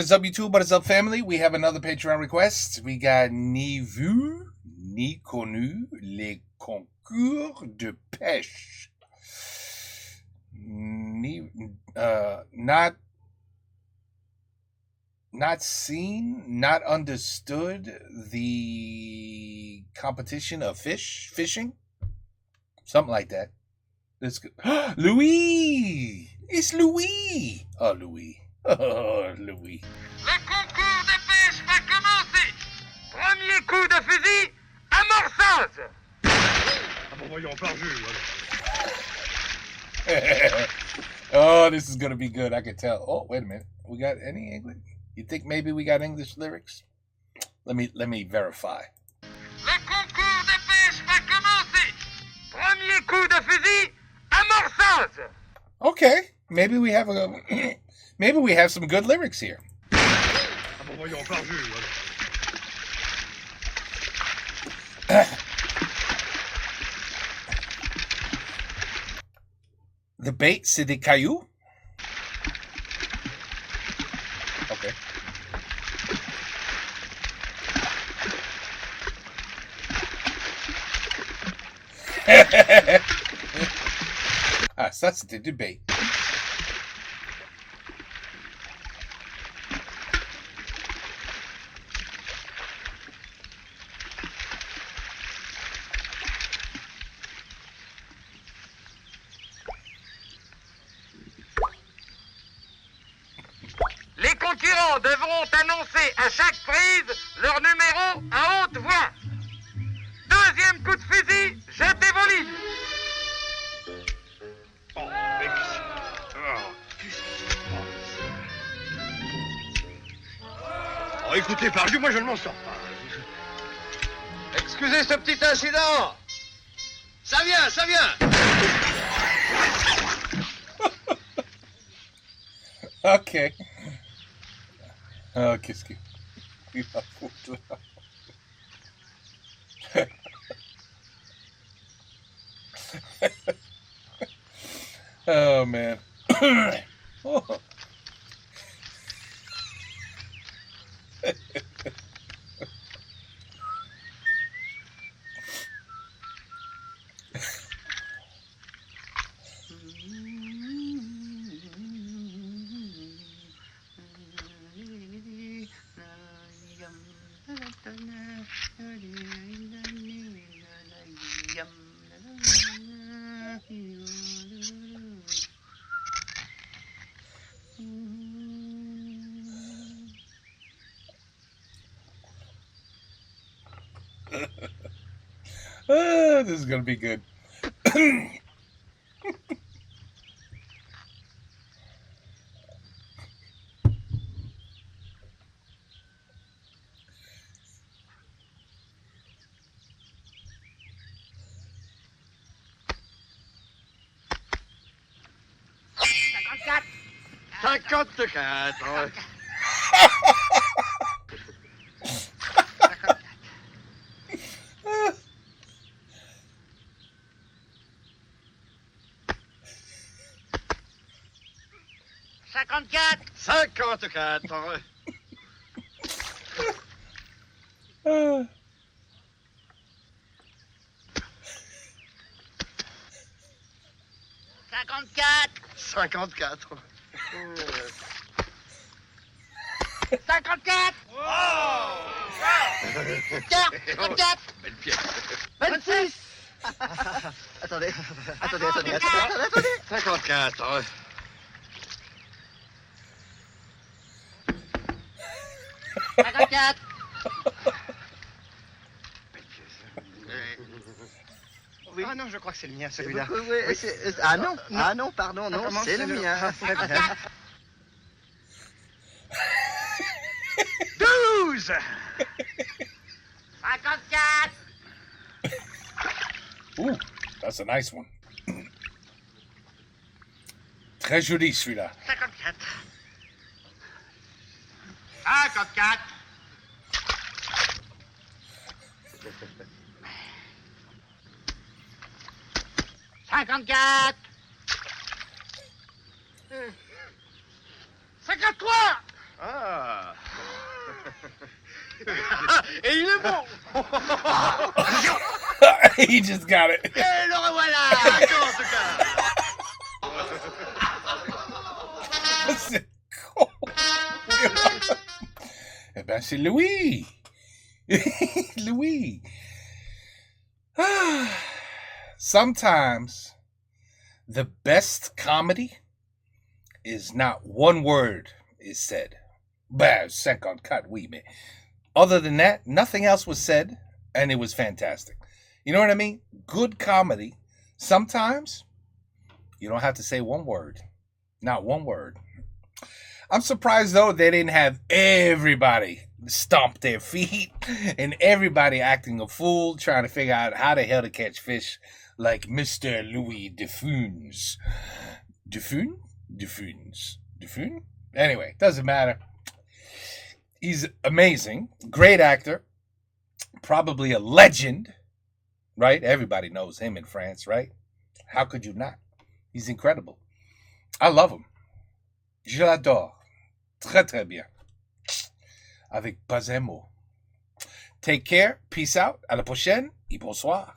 What's up, YouTube? What is up, family? We have another Patreon request. We got ni vu, ni connu, les concours de pêche. Not seen, not understood the competition of fishing, something like that. Let's go. Louis, it's Louis. Oh, Louis. Oh, Louis. Le concours de pêche va commencer. Premier coup de fusil, amorçage. Ah bon, voyons, par vue, Oh, this is gonna be good. I can tell. Oh, wait a minute. We got any English? You think maybe we got English lyrics? Let me verify. Le concours de pêche va commencer. Premier coup de fusil, amorçage. Okay, maybe we have maybe we have some good lyrics here. Ah bon, voyons, par vue, The bait, c'est des cailloux? Okay. Ah, ça, c'était du bait. Les concurrents devront annoncer à chaque prise leur numéro à haute voix. Deuxième coup de fusil, jetez vos lignes. Oh, mec. Oh, qu'est-ce qui se passe? Oh, écoutez, par vue, moi, je ne m'en sors pas. Excusez ce petit incident. Ça vient, ça vient. Ok. Oh, qu'est-ce qu'il va foutre là? Oh, man. Oh. This is gonna be good. 54. 54. 54. 54. 54. Oh! 54. Belle pièce. 26. Attendez. 54. 54. Belle pièce. Oui. Ah non, je crois que c'est le mien, celui-là. Oui, ah non, ah non, pardon, non, c'est le mien. 12. 54. Ooh, that's a nice one. Très joli, celui-là. 54. 54. 54. 53. Ah. Et il est bon. He just got it. Et le revoilà. D'accord, en tout cas. C'est con. Eh ben, c'est Louis. Louis. Sometimes the best comedy is not one word is said. Bah, 54, oui, mais other than that, nothing else was said, and it was fantastic. You know what I mean? Good comedy. Sometimes you don't have to say one word. Not one word. I'm surprised, though, they didn't have everybody stomp their feet and everybody acting a fool trying to figure out how the hell to catch fish like Mr. Louis Defunes. Defune? Anyway, doesn't matter. He's amazing. Great actor. Probably a legend, right? Everybody knows him in France, right? How could you not? He's incredible. I love him. Je l'adore. Très, très bien. Avec pas un mot. Take care. Peace out. À la prochaine. Et bonsoir.